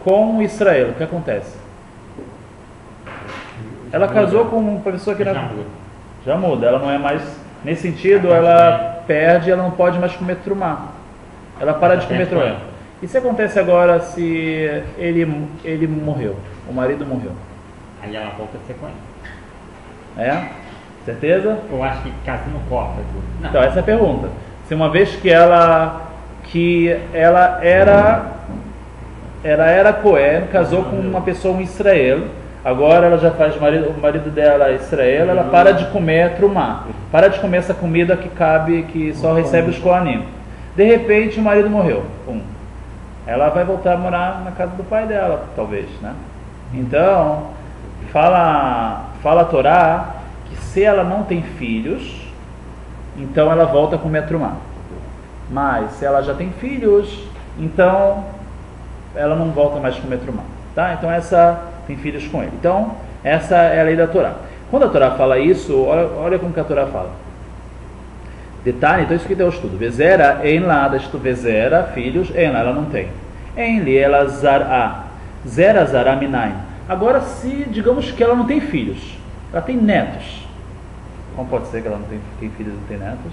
com Israel, o que acontece? Ela casou com uma pessoa que já muda, ela não é mais, nesse sentido, ela perde, ela não pode mais comer trumá. Ela para de comer trumá. E se acontece agora se ele morreu, o marido morreu? Aí ela volta a ser com ele. É? Certeza? Eu acho que casa não corta tudo. Não. Então, essa é a pergunta. Se uma vez que ela era Cohen, casou com uma pessoa em Israel, agora ela já faz, o marido dela é Israel, ela para de comer trumá, para de comer essa comida que só recebe os Kohanim. De repente o marido morreu. Ela vai voltar a morar na casa do pai dela, talvez, né? Então, fala a Torá que se ela não tem filhos, então ela volta a comer trumá. Mas se ela já tem filhos, então ela não volta mais a comer trumá, tá? Então essa tem filhos com ele. Então essa é a lei da Torá. Quando a Torá fala isso, olha como que a Torá fala. Detalhe, então isso que deu o estudo. Vezera, em lá, vezera, filhos, em lá, ela não tem. Em li, ela zará. Zera, zará, minaim. Agora, se digamos que ela não tem filhos, ela tem netos. Como pode ser que ela não tem filhos e não tem netos?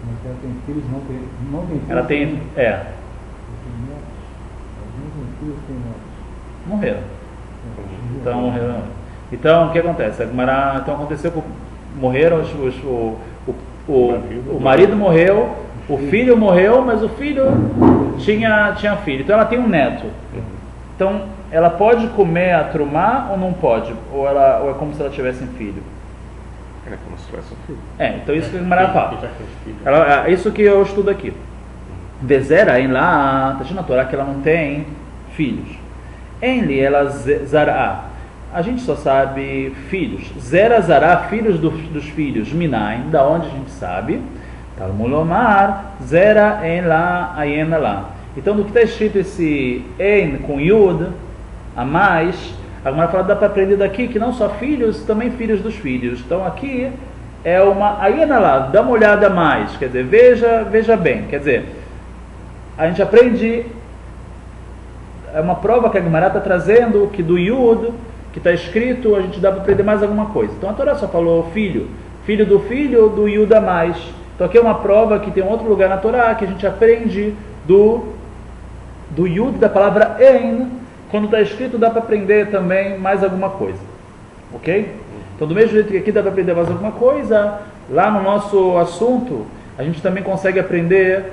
Mas ela tem filhos, não tem filhos. Ela tem, Tem netos. Morreram. Então, morreram. Então, o que acontece? Então, aconteceu que morreram o marido morreu, o filho morreu, mas o filho tinha filho. Então, ela tem um neto. Então, ela pode comer a trumá ou não pode? Ou é como se ela tivesse um filho? É como se tivesse um filho. Então isso que a Gemara fala. Isso que eu estudo aqui. Vezera, em lá, está na Torá que ela não tem filhos. Em li, ela zará. A gente só sabe filhos. Zera, zará, filhos dos filhos. Minaim, da onde a gente sabe. Talmulomar, zera, em lá, ayena lá. Então, do que está escrito esse en com yud, a mais, a Gemara fala, dá para aprender daqui que não só filhos, também filhos dos filhos. Então, aqui é uma ayena lá, dá uma olhada a mais. Quer dizer, veja bem. Quer dizer, a gente aprende, é uma prova que a Gemara está trazendo, que do yud, que está escrito, a gente dá para aprender mais alguma coisa. Então, a Torá só falou filho do yud a mais. Então, aqui é uma prova que tem outro lugar na Torá que a gente aprende do yud, da palavra en, quando está escrito dá para aprender também mais alguma coisa, ok? Então do mesmo jeito que aqui dá para aprender mais alguma coisa, lá no nosso assunto a gente também consegue aprender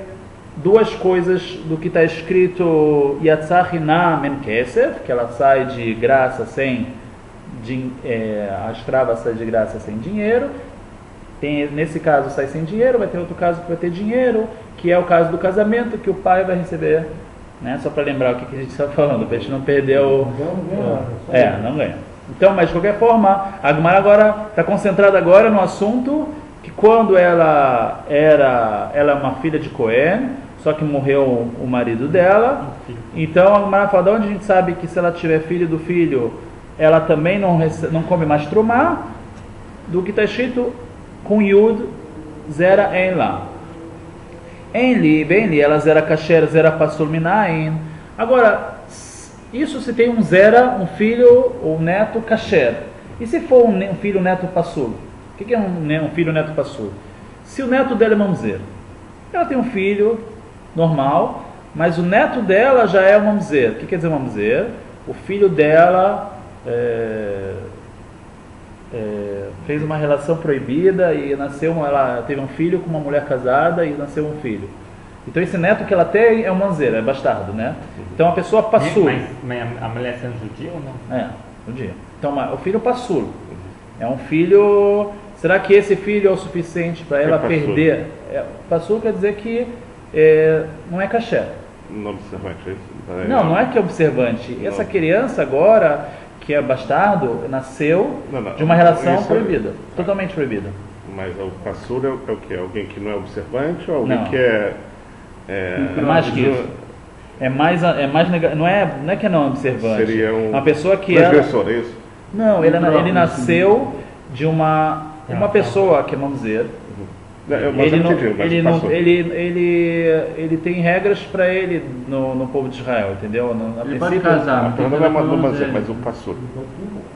duas coisas do que está escrito Yatzah Hinam Men Kesef, que ela sai de graça a escrava sai de graça sem dinheiro. Nesse caso sai sem dinheiro, vai ter outro caso que vai ter dinheiro, que é o caso do casamento, que o pai vai receber, né? Só para lembrar o que a gente está falando, para a gente não perder não ganha. Então, mas de qualquer forma, a Gemara agora está concentrada agora no assunto que quando ela é uma filha de Cohen, só que morreu o marido dela, então a Gemara fala, de onde a gente sabe que se ela tiver filho do filho, ela também não come mais trumá, do que está escrito com yud, zera em lá. Em li, bem li, ela zera kasher, zera pasul minayin. Agora, isso se tem um filho ou neto kasher. E se for um filho neto pasul? O que é um filho neto pasul? Se o neto dela é mamzer, ela tem um filho normal, mas o neto dela já é um mamzer. O que quer dizer mamzer? O filho dela fez uma relação proibida e ela teve um filho com uma mulher casada e nasceu um filho. Então esse neto que ela tem é um mamzer, é bastardo, né? Então a pessoa passou. Mas a mulher sendo judia ou não? É, judia. Então o filho passul. É um filho. Será que esse filho é o suficiente para ela perder? Passul quer dizer que não é caché. Não observante, é isso? Não é que é observante. Não. Essa criança agora, que é bastardo, nasceu de uma relação proibida. Totalmente proibida. Mas o passur é o quê? Alguém que não é observante ou alguém Não. que é mais que isso. Não é que é não observante. Seria um uma pessoa que transgressor, é isso? Não, ele nasceu de uma pessoa que vamos dizer. Ele tem regras para ele no povo de Israel, entendeu? Ele pode casar, Mas o passur.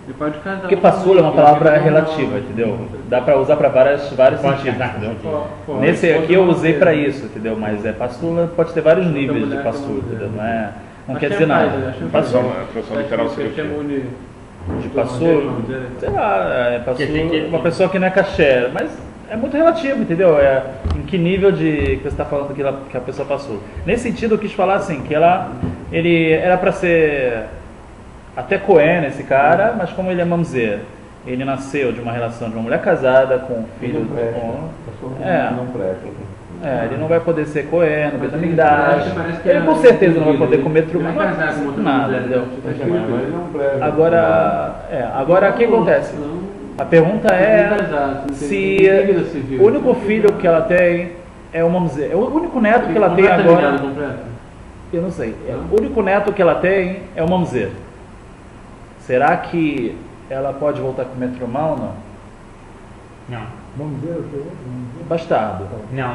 Ele pode casar. Porque passur é uma palavra relativa, entendeu? Dá para usar para vários sentidos, entendeu? Nesse aqui eu usei para isso, entendeu? Mas passur pode ter vários níveis de passur, entendeu? Não quer dizer nada. Passur, a tradução literal seria de passur, sei lá, passur uma pessoa que não é caché, mas é muito relativo, entendeu? Em que nível que você está falando que a pessoa passou. Nesse sentido, eu quis falar assim, que ele era para ser até Cohen, esse cara, mas como ele é mamzer, ele nasceu de uma relação de uma mulher casada com um filho ele não vai poder ser Cohen, não vai ter amigdade. Ele com certeza não vai poder comer truma, nada, entendeu? Agora o que acontece? A pergunta é se o único filho que ela tem é o mamzer. O único neto que ela tem agora. Eu não sei. O único neto que ela tem é o mamzer. Será que ela pode voltar a comer trumá ou não? Não. Bastardo. Não.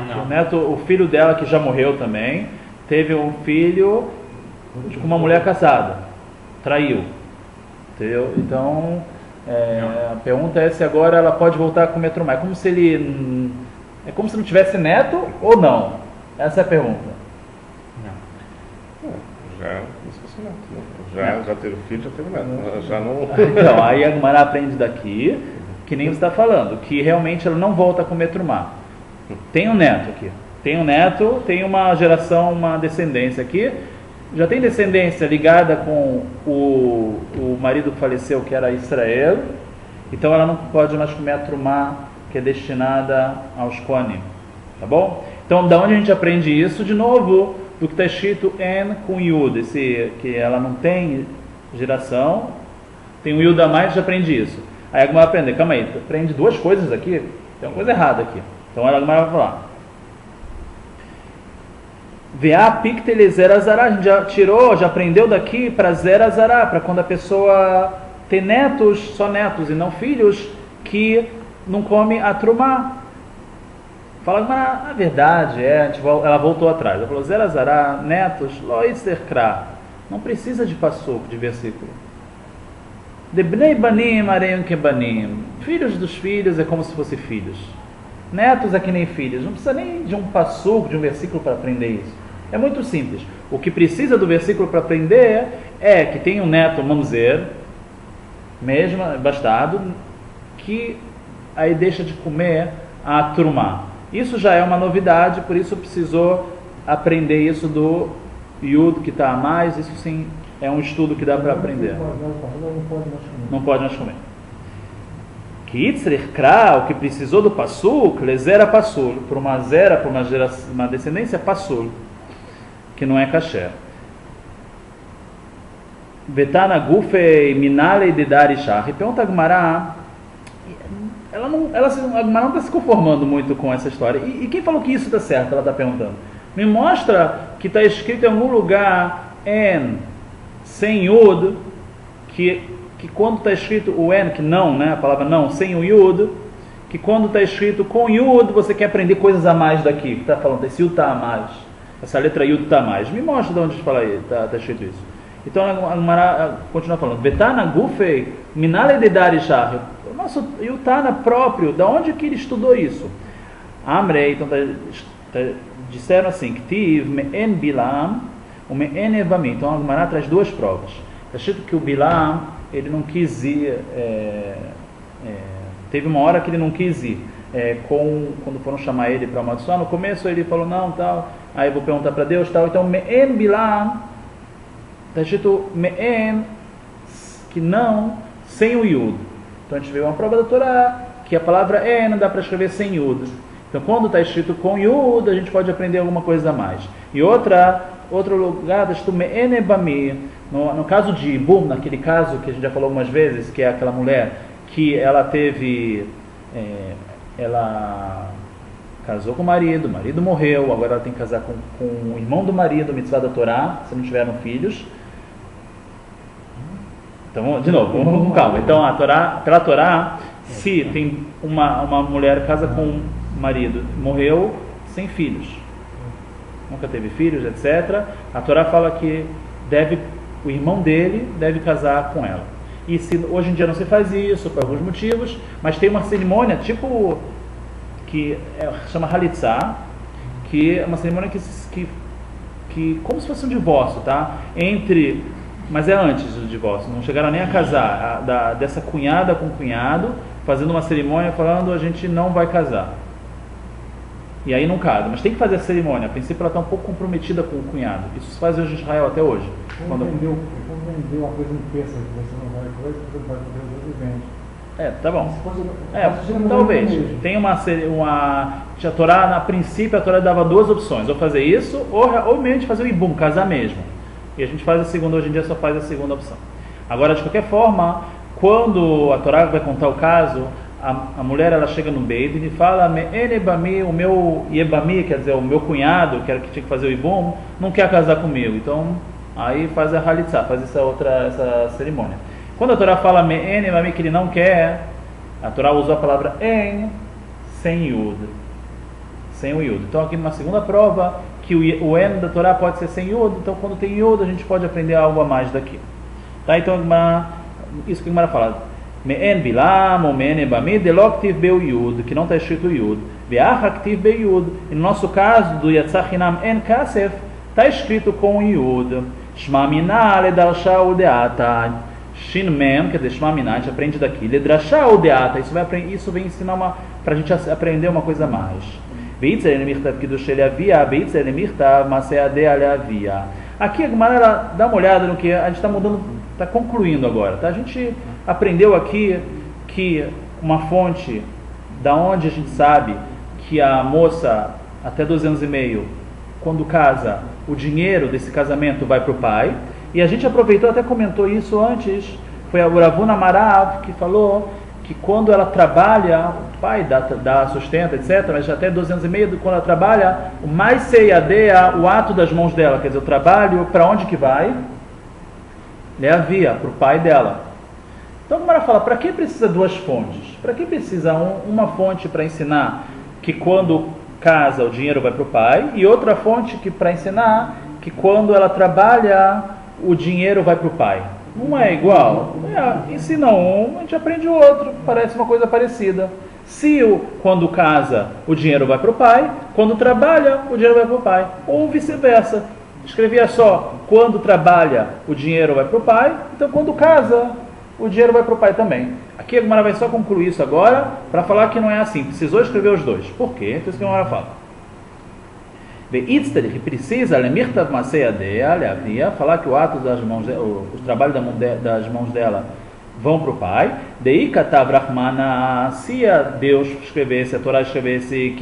O filho dela, que já morreu também, teve um filho com uma mulher casada. Traiu. Entendeu? Então, a pergunta é se agora ela pode voltar a comer trumá. É como se não tivesse neto ou não? Essa é a pergunta. Já teve filho, já teve neto. Já não. Então, aí a Gemara aprende daqui, que nem você está falando, que realmente ela não volta a comer trumá. Tem um neto aqui. Tem uma geração, uma descendência aqui. Já tem descendência ligada com o marido que faleceu, que era Israel. Então ela não pode mais comer a trumá, que é destinada aos Kohanim. Tá bom? Então, da onde a gente aprende isso? De novo, do que está escrito en com Yud, que ela não tem geração, tem um Yud a mais, já aprende isso. Aí a Gemara vai aprender, calma aí, aprende duas coisas aqui, tem uma coisa errada aqui. Então a Gemara vai falar. Veá pictele zerazará, a gente já aprendeu daqui para zerazará, para quando a pessoa tem netos, só netos e não filhos, que não come a trumá. Fala, mas na verdade, ela voltou atrás. Ela falou, zerazará, netos, loiserkra, não precisa de passuco, de versículo. De bnei banim areiam que banim, filhos dos filhos é como se fossem filhos. Netos é que nem filhos, não precisa nem de um passuco, de um versículo para aprender isso. É muito simples. O que precisa do versículo para aprender é que tem um neto mamzer, mesmo bastardo, que aí deixa de comer a trumá. Isso já é uma novidade, por isso precisou aprender isso do Yud que está a mais. Isso sim é um estudo que dá para aprender. Não pode mais comer. Que Itzrich Kra, o que precisou do Passul, Lezera Passul, por uma zera, por uma descendência Passul, que não é kasher. Vetana Gufei Minale de Darishah. E pergunta a Gemara, a Gemara não está se conformando muito com essa história. E quem falou que isso está certo? Ela está perguntando. Me mostra que está escrito em algum lugar sem Yud, que quando está escrito o En, que não, né, a palavra não, sem o Yud, que quando está escrito com Yud, você quer aprender coisas a mais daqui, que está falando, esse Yud está a mais, essa letra Yud está a mais. Me mostra de onde está escrito isso. Então a Gemara continua falando, Betana Gufei Minale de Darishah. O nosso Yutana próprio, da onde que ele estudou isso? Amrei, então disseram assim, Ktiv me'en Bilam, o me'en Evamim. Então a Gemara traz duas provas. Está escrito que o Bilam, ele não quis ir, teve uma hora que ele não quis ir, quando foram chamar ele para amaldiçoar, no começo ele falou, não, tal, Aí eu vou perguntar para Deus, tal. Então, me'en bilam, está escrito me'en, que não, sem o yud. Então a gente vê uma prova da Torá, que a palavra en dá para escrever sem yud. Então quando está escrito com yud, a gente pode aprender alguma coisa a mais. E outro lugar, está escrito me'en ebami. No caso de Ibum, naquele caso que a gente já falou algumas vezes, que é aquela mulher que ela teve, ela casou com o marido morreu, agora ela tem que casar com o irmão do marido, mitzvah da Torá, se não tiveram filhos. Então, de novo, vamos com calma. Então, pela Torá, se tem uma mulher casa com um marido, morreu sem filhos, nunca teve filhos, etc., a Torá fala que o irmão dele deve casar com ela. E hoje em dia não se faz isso, por alguns motivos, mas tem uma cerimônia, tipo, que chama Halitzá, que é uma cerimônia que como se fosse um divórcio, tá? Mas é antes do divórcio, não chegaram nem a casar, dessa cunhada com o cunhado, fazendo uma cerimônia falando a gente não vai casar. E aí não casa, mas tem que fazer a cerimônia. A princípio ela está um pouco comprometida com o cunhado. Isso se faz hoje em Israel até hoje. Como vendeu uma coisa em peça, que você não vai coisa, você vai vender os outros vende. Tá bom. Talvez. Tem a Torá, na princípio, a Torá dava duas opções: ou fazer isso, ou mesmo fazer o ibum, casar mesmo. E a gente faz a segunda, hoje em dia só faz a segunda opção. Agora, de qualquer forma, quando a Torá vai contar o caso, a mulher ela chega no Beit e fala: o meu Yebami, quer dizer, o meu cunhado, que tinha que fazer o ibum, não quer casar comigo. Então, aí faz a Halitzá, faz essa cerimônia. Quando a Torá fala me'en ebami, que ele não quer, a Torá usou a palavra en sem yud. Sem o yud. Então, aqui numa segunda prova, que o en da Torá pode ser sem yud. Então, quando tem yud, a gente pode aprender algo a mais daqui. Tá? Então, isso que a Gemara fala: me'en bilam ou me'en ebami deloktiv beu yud, que não está escrito yud. Ve'ach aktiv beu yud. E no nosso caso, do Yatzach Hinam en kasef, está escrito com yud. Shma minah ledarsha udeata. Shin mem, quer dizer, shma minah, a gente aprende daqui. Ledrasha udeata. Isso vem ensinar para a gente aprender uma coisa a mais. Beitzer emirtav kidush leavia, beitzer emirtav maseade aleavia. Aqui a Gemara dá uma olhada no que a gente está mudando, está concluindo agora. Tá? A gente aprendeu aqui que uma fonte da onde a gente sabe que a moça até 12 anos e meio, quando casa, o dinheiro desse casamento vai para o pai. E a gente aproveitou, até comentou isso antes, foi a Ravuna Marav que falou que quando ela trabalha, o pai dá sustento, etc., mas até 12 anos e meio, quando ela trabalha, o mais seiadeia, o ato das mãos dela, quer dizer, o trabalho, para onde que vai? Leavia, para o pai dela. Então, como ela fala, para que precisa duas fontes? Para que precisa uma fonte para ensinar que quando casa o dinheiro vai para o pai, e outra fonte para ensinar que quando ela trabalha o dinheiro vai para o pai? Não é igual? Ensina um, a gente aprende o outro, parece uma coisa parecida. Se quando casa o dinheiro vai para o pai, quando trabalha o dinheiro vai para o pai, ou vice-versa. Escrevia só, quando trabalha o dinheiro vai para o pai, então quando casa o dinheiro vai para o pai também. Aqui a Gemara vai só concluir isso agora, para falar que não é assim, precisou escrever os dois. Por quê? Então isso que a Gemara fala. Que precisa falar que o ato das mãos, o trabalho das mãos dela vão para o pai. Se a Deus escrevesse, a Torá escrevesse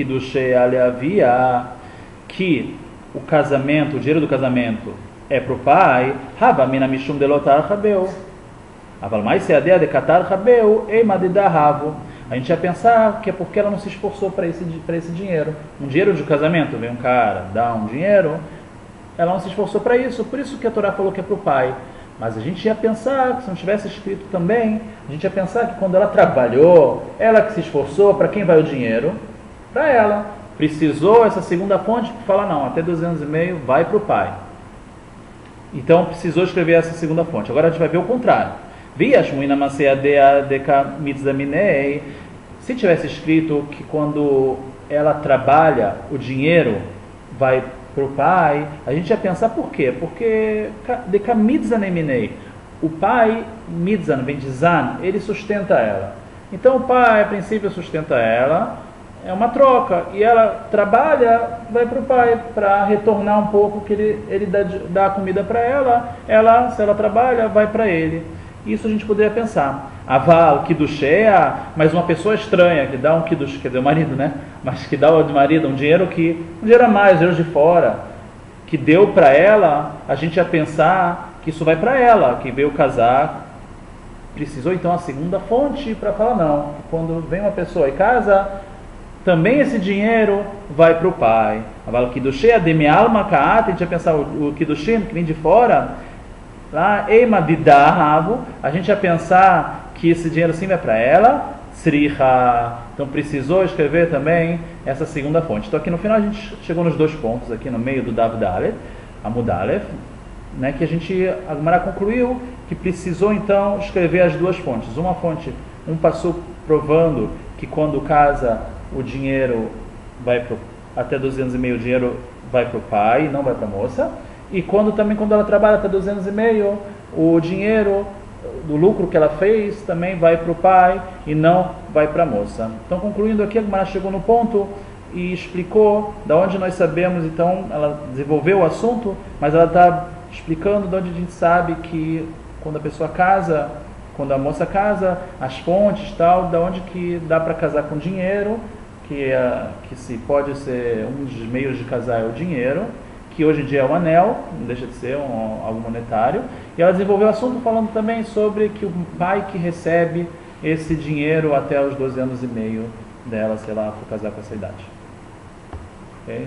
que o casamento, o dinheiro do casamento é para o pai, a gente ia pensar que é porque ela não se esforçou para esse dinheiro. Um dinheiro de casamento, vem um cara, dá um dinheiro, ela não se esforçou para isso, por isso que a Torá falou que é para o pai. Mas a gente ia pensar, que se não tivesse escrito também, a gente ia pensar que quando ela trabalhou, ela que se esforçou, para quem vai o dinheiro? Para ela. Precisou essa segunda fonte para falar, não, até 12 anos e meio vai para o pai. Então precisou escrever essa segunda fonte. Agora a gente vai ver o contrário. Se tivesse escrito que quando ela trabalha, o dinheiro vai para o pai, a gente ia pensar por quê? Porque o pai, mitzan, vem de zan, ele sustenta ela. Então o pai, a princípio, sustenta ela é uma troca, e ela trabalha, vai para o pai, para retornar um pouco, que ele dá a comida para ela, se ela trabalha, vai para ele. Isso a gente poderia pensar. Aval, Kiddushea, mas uma pessoa estranha, que dá um Kiddush, quer dizer, o marido, né? Mas que dá ao marido um dinheiro a mais, dinheiro de fora, que deu para ela, a gente ia pensar que isso vai para ela, que veio casar, precisou então a segunda fonte para falar não. Quando vem uma pessoa e casa, também esse dinheiro vai para o pai. Aval, Kiddushea, Demi Alma Kaat, a gente ia pensar o Kiddushin, que vem de fora, lá, Eima Didahavu, a gente ia pensar que esse dinheiro sim vai para ela, Sriha, então precisou escrever também essa segunda fonte. Então aqui no final a gente chegou nos 2 pontos, aqui no meio do Dav Dalet, Amud Aleph, né, que a Gemara concluiu que precisou então escrever as 2 fontes. Uma fonte, passou provando que quando casa o dinheiro vai até 12 anos e meio, o dinheiro vai para o pai, não vai para a moça. E quando ela trabalha até 12 anos e meio, o dinheiro do lucro que ela fez também vai para o pai e não vai para a moça. Então, concluindo aqui, a Gemara chegou no ponto e explicou da onde nós sabemos. Então, ela desenvolveu o assunto, mas ela está explicando de onde a gente sabe que quando a pessoa casa, quando a moça casa, as fontes tal, da onde que dá para casar com dinheiro, que se pode ser um dos meios de casar é o dinheiro, que hoje em dia é um anel, não deixa de ser algo monetário. E ela desenvolveu o assunto falando também sobre que o pai que recebe esse dinheiro até os 12 anos e meio dela, se ela for casar com essa idade. Okay?